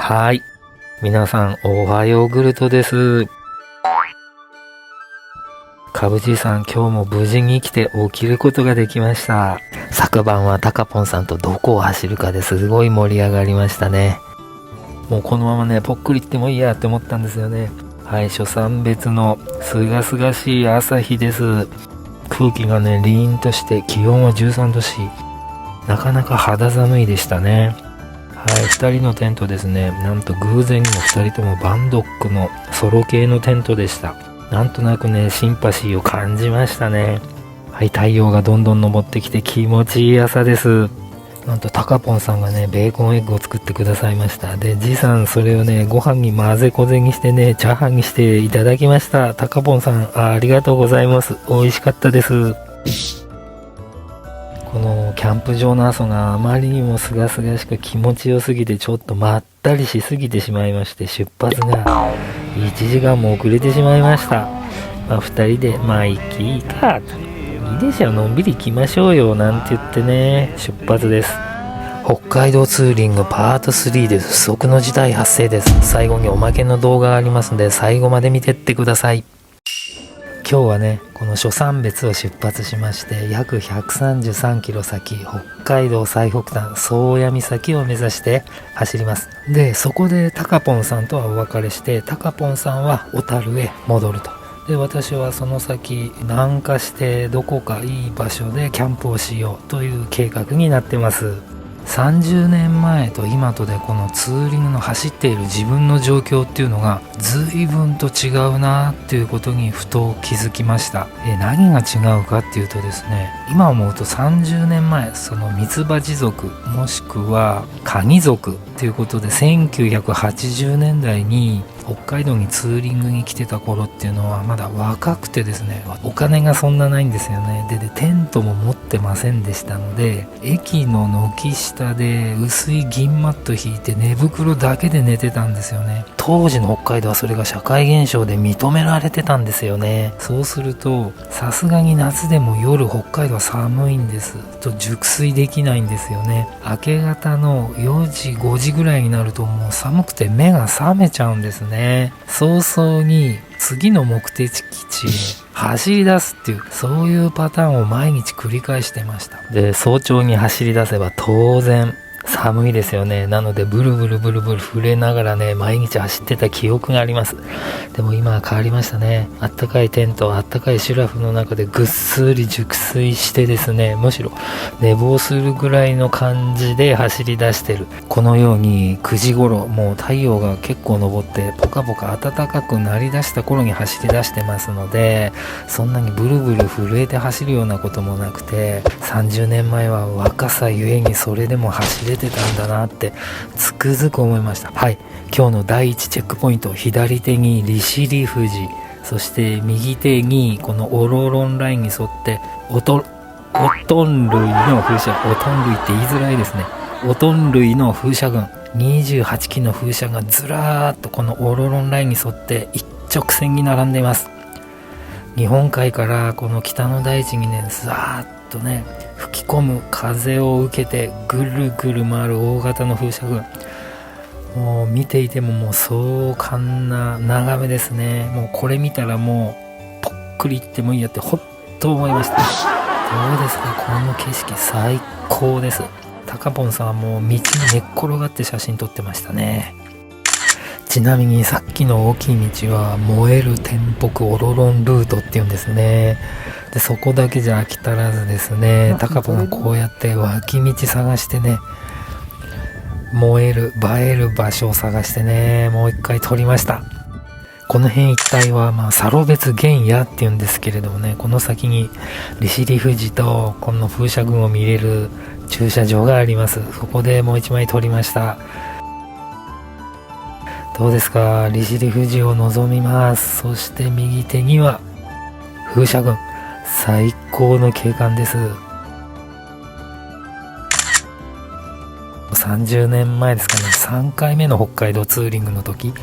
はい。皆さん、おはヨーグルトです。かぶじさん、今日も無事に来て起きることができました。昨晩はタカポンさんとどこを走るかですごい盛り上がりましたね。もうこのままね、ぽっくり行ってもいいやって思ったんですよね。はい、初三別のすがすがしい朝日です。空気がね、凛々として気温は13度し、なかなか肌寒いでしたね。はい、2人のテントですね。なんと偶然にも2人ともバンドックのソロ系のテントでした。なんとなくね、シンパシーを感じましたね。はい、太陽がどんどん昇ってきて気持ちいい朝です。なんとタカポンさんがね、ベーコンエッグを作ってくださいました。で、じいさんそれをね、ご飯に混ぜこぜにしてね、チャーハンにしていただきました。タカポンさん、ありがとうございます。美味しかったです。このキャンプ場の朝があまりにもすがすがしく気持ちよすぎてちょっとまったりしすぎてしまいまして、出発が1時間も遅れてしまいました。2人で行きいいかと、いいでしょ、のんびり行きましょうよなんて言ってね、出発です。北海道ツーリングパート3です。不測の事態発生です。最後におまけの動画がありますので最後まで見てってください。今日はね、この初山別を出発しまして約133キロ先、北海道最北端宗谷岬を目指して走ります。で、そこでタカポンさんとはお別れして、タカポンさんは小樽へ戻ると。で、私はその先南下してどこかいい場所でキャンプをしようという計画になってます。30年前と今とでこのツーリングの走っている自分の状況っていうのが随分と違うなっていうことにふと気づきました。何が違うかっていうとですね、今思うと30年前、そのミツバチ族もしくはカニ族っていうことで1980年代に北海道にツーリングに来てた頃っていうのはまだ若くてですね、お金がそんなないんですよね。でテントも持ってませんでしたので、駅の軒下で薄い銀マット引いて寝袋だけで寝てたんですよね。当時の北海道はそれが社会現象で認められてたんですよね。そうするとさすがに夏でも夜北海道は寒いんですと熟睡できないんですよね。明け方の4時5時ぐらいになるともう寒くて目が覚めちゃうんですね。早々に次の目的地へ走り出すっていう、そういうパターンを毎日繰り返してました。で、早朝に走り出せば当然寒いですよね。なのでブルブルブルブル震えながらね、毎日走ってた記憶があります。でも今は変わりましたね。あったかいテント、あったかいシュラフの中でぐっすり熟睡してですね、むしろ寝坊するぐらいの感じで走り出してる。このように9時頃、もう太陽が結構昇ってポカポカ暖かくなりだした頃に走り出してますので、そんなにブルブル震えて走るようなこともなくて、30年前は若さゆえにそれでも走れてたんだなってつくづく思いました。はい、今日の第1チェックポイント、左手に利尻富士、そして右手にこのオロロンラインに沿っておとん類の風車、おとん類って言いづらいですね。おとん類の風車群、28基の風車がずらーっとこのオロロンラインに沿って一直線に並んでいます。日本海からこの北の大地にね、ザーッとね吹き込む風を受けてぐるぐる回る大型の風車群、もう見ていてももう壮観な眺めですね。もうこれ見たらもうぽっくりいってもいいやってほっと思いました。どうですか、この景色最高です。タカポンさんはもう道に寝っ転がって写真撮ってましたね。ちなみにさっきの大きい道は燃える天北オロロンルートっていうんですね。でそこだけじゃ飽き足らずですね、タカポンはこうやって脇道探してね、燃える映える場所を探してね、もう一回撮りました。この辺一帯はサロベツ原野っていうんですけれどもね、この先に利尻富士とこの風車群を見れる駐車場があります。そこでもう一枚撮りました。どうですか、利尻富士を望みます。そして右手には風車群、最高の景観です。30年前ですかね、3回目の北海道ツーリングの時、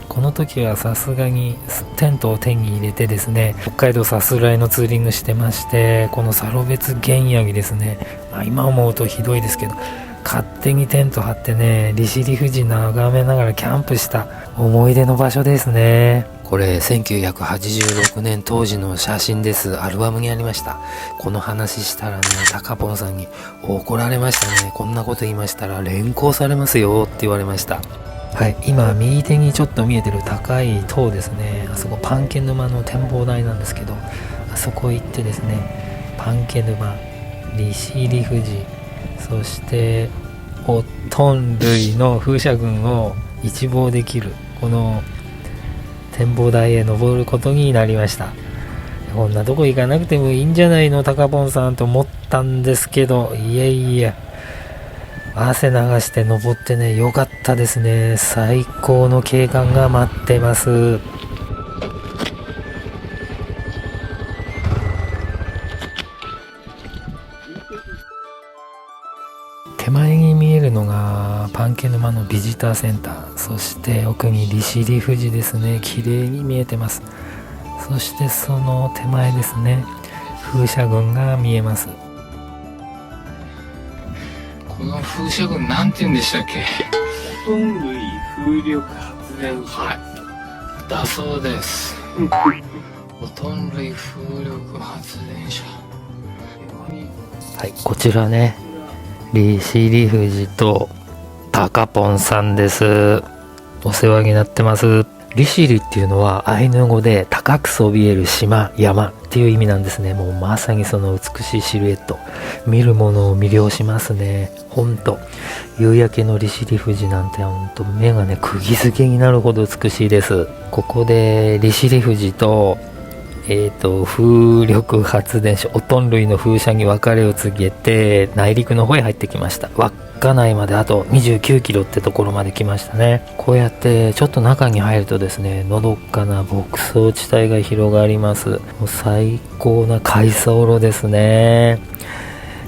この時はさすがにテントを手に入れてですね、北海道さすらいのツーリングしてまして、このサロベツ原野にですね、今思うとひどいですけど、勝手にテント張ってね、利尻富士眺めながらキャンプした思い出の場所ですね。これ1986年当時の写真です。アルバムにありました。この話したらね、タカポンさんに怒られましたね。こんなこと言いましたら連行されますよって言われました。はい、今右手にちょっと見えてる高い塔ですね。あそこパンケ沼の展望台なんですけど、あそこ行ってですね、パンケ沼、利尻富士、そしてオトン類の風車群を一望できるこの展望台へ登ることになりました。こんなとこ行かなくてもいいんじゃないのタカポンさんと思ったんですけど、いえいえ、汗流して登ってね、よかったですね。最高の景観が待ってます。手前に見えるのがパンケ沼のビジターセンター、そして奥に利尻富士ですね。綺麗に見えてます。そしてその手前ですね、風車群が見えます。この風車群なんて言うんでしたっけ？オトン類風力発電所。はい、だそうです。オトン類風力発電所。はい、こちらね、利尻富士とタカポンさんです。お世話になってます。利尻っていうのはアイヌ語で高くそびえる島、山っていう意味なんですね。もうまさにその美しいシルエット、見るものを魅了しますね。ほんと夕焼けの利尻富士なんてほんと目がね釘付けになるほど美しいです。ここで利尻富士と風力発電所オトン類の風車に別れを告げて内陸の方へ入ってきました。稚内まであと29キロってところまで来ましたね。こうやってちょっと中に入るとですね、のどかな牧草地帯が広がります。もう最高な海藻路ですね。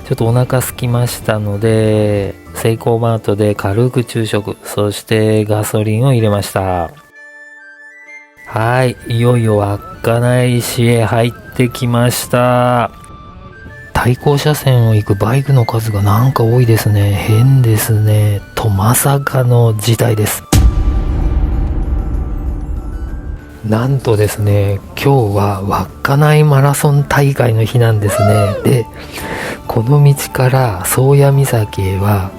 ちょっとお腹空きましたのでセイコーマートで軽く昼食、そしてガソリンを入れました。はい、いよいよ稚内市へ入ってきました。対向車線を行くバイクの数がなんか多いですね。変ですね。とまさかの事態です。なんとですね、今日は稚内マラソン大会の日なんですね。で、この道から宗谷岬へは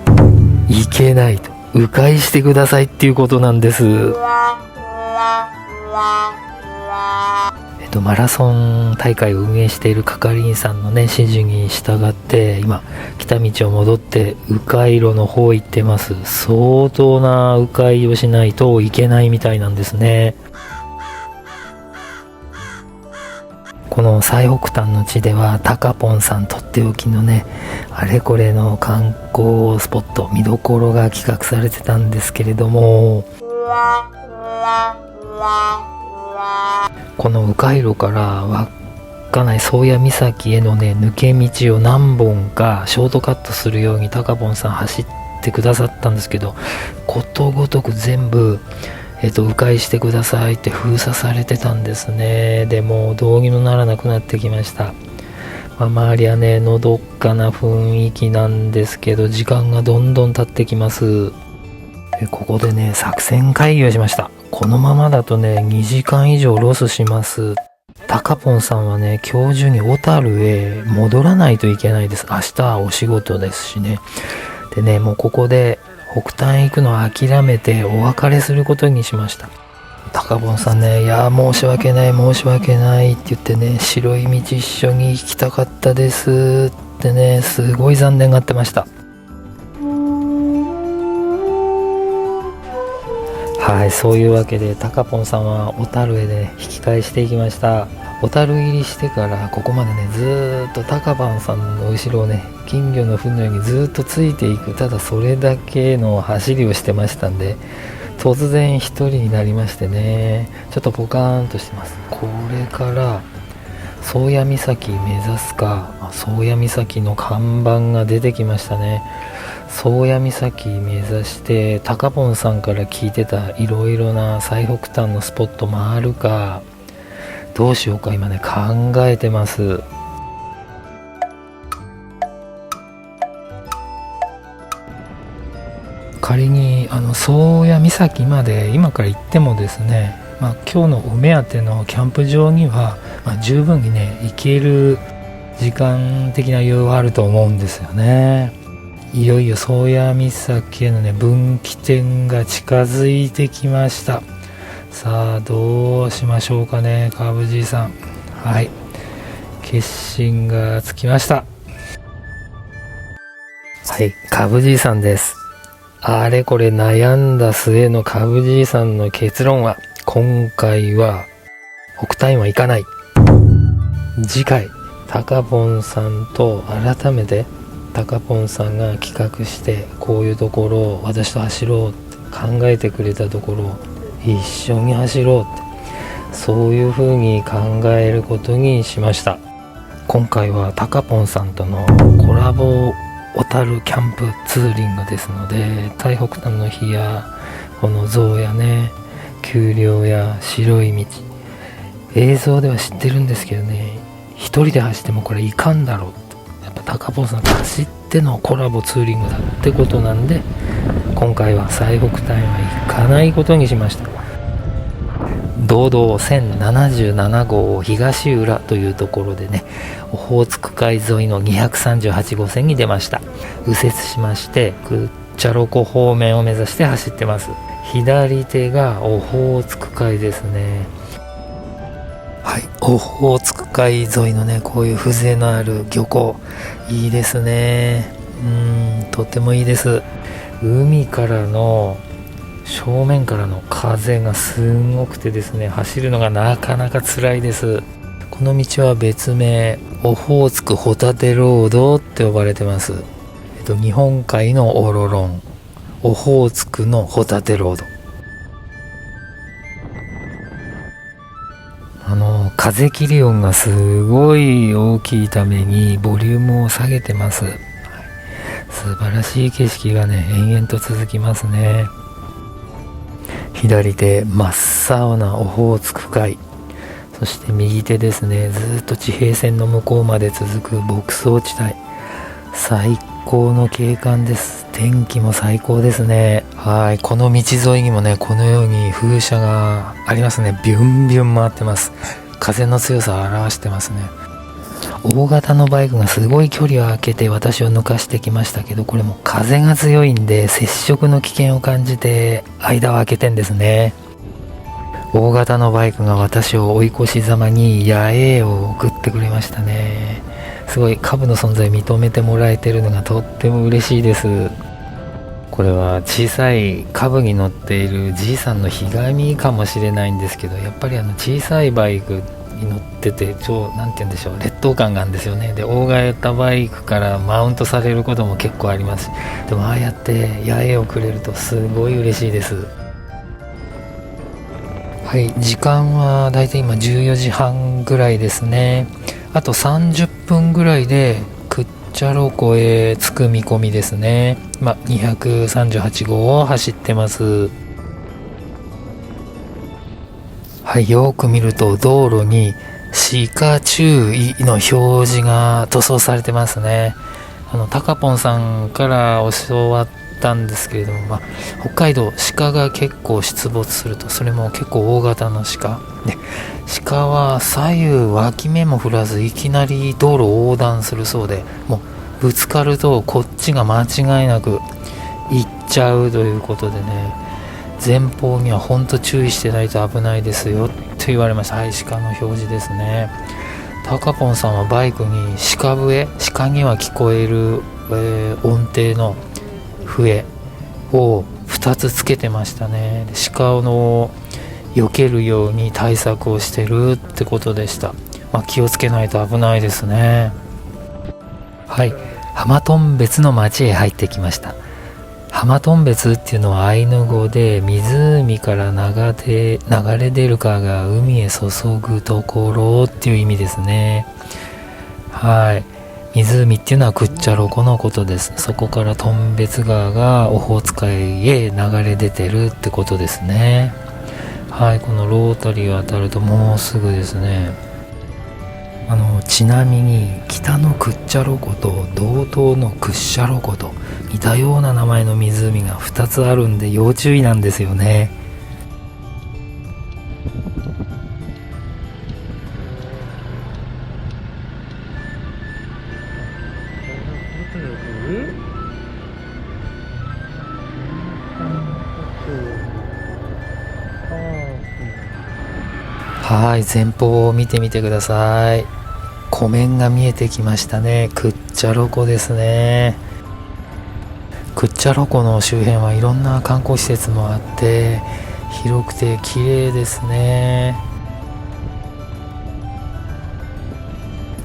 行けないと、迂回してくださいっていうことなんです。マラソン大会を運営している係員さんのね指示に従って今来た道を戻って迂回路の方行ってます。相当な迂回をしないといけないみたいなんですね。この最北端の地ではタカポンさんとっておきのねあれこれの観光スポット見どころが企画されてたんですけれども、この迂回路から稚内宗谷岬へのね抜け道を何本かショートカットするようにタカポンさん走ってくださったんですけど、ことごとく全部迂回してくださいって封鎖されてたんですね。でもどうにもならなくなってきました。周りはねのどかな雰囲気なんですけど時間がどんどん経ってきます。ここでね作戦会議をしました。このままだとね2時間以上ロスします。タカポンさんはね今日中に小樽へ戻らないといけないです。明日はお仕事ですしね。でねもうここで北端へ行くのを諦めてお別れすることにしました。タカポンさんね、いや申し訳ないって言ってね、白い道一緒に行きたかったですってね、すごい残念がってました。はい、そういうわけでタカポンさんは小樽へね引き返していきました。小樽入りしてからここまでねずーっとタカポンさんの後ろをね金魚の糞のようにずっとついていく、ただそれだけの走りをしてましたんで、突然一人になりましてね、ちょっとポカーンとしてます。これから宗谷岬目指すか、宗谷岬の看板が出てきましたね。宗谷岬目指してタカポンさんから聞いてたいろいろな最北端のスポット回るかどうしようか今ね考えてます。仮に宗谷岬まで今から行ってもですね、今日のお目当てのキャンプ場には、十分にね行ける時間的な余裕はあると思うんですよね。いよいよ宗谷岬へのね分岐点が近づいてきました。さあどうしましょうかね、カーブじいさん。はい、決心がつきました。はい、カブじいさんです。あれこれ悩んだ末のカブじいさんの結論は、今回は北戴は行かない。次回タカポンさんと改めてタカポンさんが企画して、こういうところを私と走ろうって考えてくれたところを一緒に走ろうって、そういう風に考えることにしました。今回はタカポンさんとのコラボ小樽キャンプツーリングですので、最北端の日やこの象やね、丘陵や白い道、映像では知ってるんですけどね、一人で走ってもこれいかんだろうって、やっぱタカポンさんと走ってのコラボツーリングだってことなんで、今回は最北端は行かないことにしました。道道1077号東浦というところでね、オホーツク海沿いの238号線に出ました。右折しましてクッチャロ湖方面を目指して走ってます。左手がオホーツク海ですね。はい、オホーツク海沿いのね、こういう風情のある漁港、いいですね。とてもいいです。海からの正面からの風がすごくてですね、走るのがなかなか辛いです。この道は別名オホーツクホタテロードって呼ばれてます。日本海のオロロン、オホーツクのホタテロード。風切り音がすごい大きいためにボリュームを下げてます。素晴らしい景色がね延々と続きますね。左手真っ青なオホーツク海、そして右手ですね、ずっと地平線の向こうまで続く牧草地帯、最高の景観です。天気も最高ですね。はい、この道沿いにもねこのように風車がありますね。ビュンビュン回ってます。風の強さを表してますね。大型のバイクがすごい距離を空けて私を抜かしてきましたけど、これも風が強いんで接触の危険を感じて間を空けてんですね。大型のバイクが私を追い越しざまに野営を送ってくれましたね。すごいカブの存在認めてもらえてるのがとっても嬉しいです。これは小さいカブに乗っているじいさんのひがみかもしれないんですけど、やっぱり小さいバイクに乗っててなんて言うんでしょう、劣等感があるんですよね。で大型バイクからマウントされることも結構ありますし、でもああやって野営をくれるとすごい嬉しいです。はい、時間はだいたい今14時半ぐらいですね。あと30分ぐらいでクッチャロ湖へ着く見込みですね。238号を走ってます。はい、よく見ると道路に鹿注意の表示が塗装されてますね。タカポンさんから教わったんですけれども、北海道鹿が結構出没すると、それも結構大型の鹿で、鹿は左右脇目も振らずいきなり道路を横断するそうで、もうぶつかるとこっちが間違いなく行っちゃうということでね、前方には本当注意してないと危ないですよって言われました。はい、鹿の表示ですね。タカポンさんはバイクに鹿には聞こえる、音程の笛を2つつけてましたね。鹿の避けるように対策をしてるってことでした。気をつけないと危ないですね。はい、浜頓別の町へ入ってきました。浜頓別っていうのはアイヌ語で湖から流れ出る川が海へ注ぐところっていう意味ですね。はい、湖っていうのはクッチャロ湖のことです。そこから頓別川がオホーツク海へ流れ出てるってことですね。はい、このロータリーを渡るともうすぐですね。ちなみに北のクッチャロ湖と道東のクッシャロ湖と似たような名前の湖が2つあるんで要注意なんですよね。はい、前方を見てみてください。湖面が見えてきましたね。クッチャロ湖ですね。クッチャロ湖の周辺はいろんな観光施設もあって広くて綺麗ですね。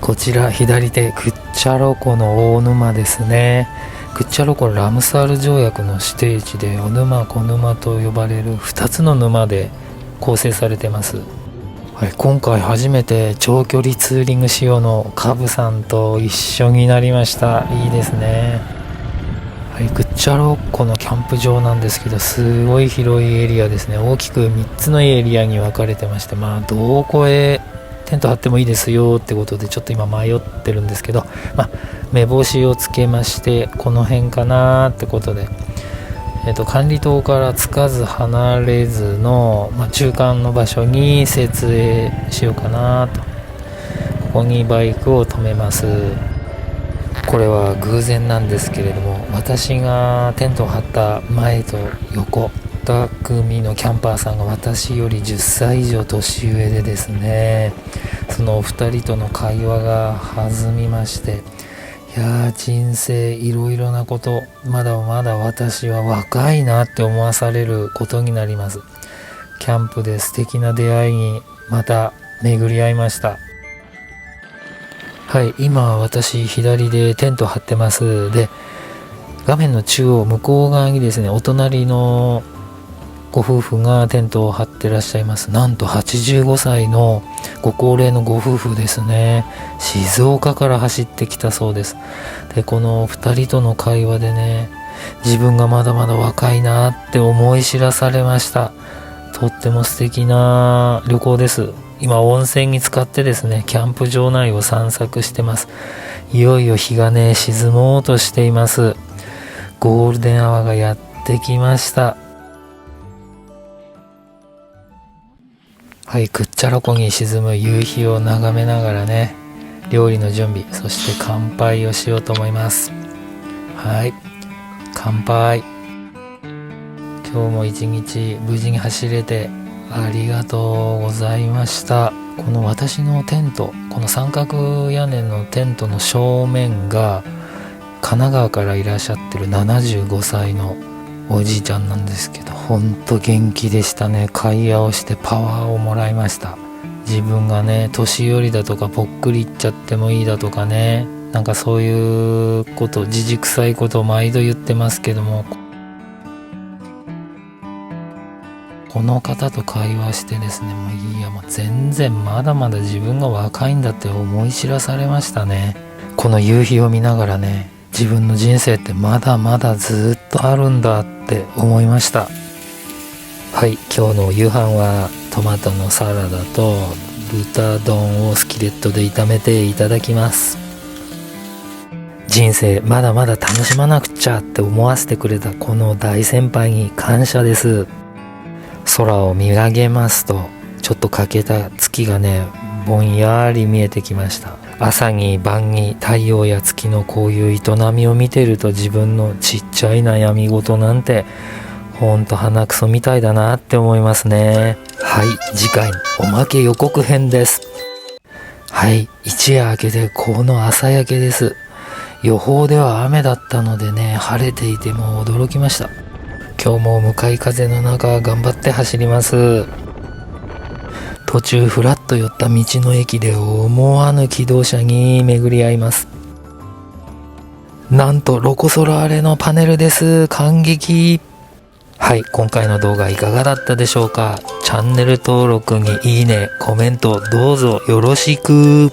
こちら左手、クッチャロ湖の大沼ですね。クッチャロ湖ラムサール条約の指定地で、小沼小沼と呼ばれる2つの沼で構成されてます。はい、今回初めて長距離ツーリング仕様のカブさんと一緒になりました。いいですね。はい、クッチャロ湖のキャンプ場なんですけど、すごい広いエリアですね。大きく3つのエリアに分かれてまして、どこへテント張ってもいいですよってことでちょっと今迷ってるんですけど、目星をつけまして、この辺かなってことで、管理棟からつかず離れずの、中間の場所に設営しようかなと。ここにバイクを止めます。これは偶然なんですけれども、私がテントを張った前と横2組のキャンパーさんが私より10歳以上年上でですね、そのお二人との会話が弾みまして、いや人生いろいろなこと、まだまだ私は若いなって思わされることになります。キャンプで素敵な出会いにまた巡り合いました。はい、今私左でテント張ってます。で、画面の中央向こう側にですね、お隣のご夫婦がテントを張ってらっしゃいます。なんと85歳のご高齢のご夫婦ですね。静岡から走ってきたそうです。で、この2人との会話でね、自分がまだまだ若いなって思い知らされました。とっても素敵な旅行です。今温泉に浸かってですね、キャンプ場内を散策してます。いよいよ日がね、沈もうとしています。ゴールデンアワーがやってきました。はい、クッチャロ湖に沈む夕日を眺めながらね、料理の準備、そして乾杯をしようと思います。はい、乾杯。今日も一日無事に走れてありがとうございました。この私のテント、この三角屋根のテントの正面が神奈川からいらっしゃってる75歳のおじいちゃんなんですけど、ほんと元気でしたね。会話をしてパワーをもらいました。自分がね、年寄りだとかぽっくりいっちゃってもいいだとかね、なんかそういうこと、じじくさいことを毎度言ってますけども、この方と会話してですね、もう全然まだまだ自分が若いんだって思い知らされましたね。この夕日を見ながらね、自分の人生ってまだまだずっとあるんだって思いました。はい、今日の夕飯はトマトのサラダと豚丼をスキレットで炒めていただきます。人生まだまだ楽しまなくちゃって思わせてくれたこの大先輩に感謝です。空を見上げますと、ちょっと欠けた月がね、ぼんやり見えてきました。朝に晩に太陽や月のこういう営みを見てると、自分のちっちゃい悩み事なんてほんと鼻くそみたいだなって思いますね。はい、次回おまけ予告編です。はい、一夜明けてこの朝焼けです。予報では雨だったのでね、晴れていても驚きました。今日も向かい風の中頑張って走ります。途中ふらっと寄った道の駅で思わぬ気動車に巡り合います。なんとロコ・ソラーレのパネルです。感激。はい、今回の動画いかがだったでしょうか。チャンネル登録にいいね、コメントどうぞよろしく。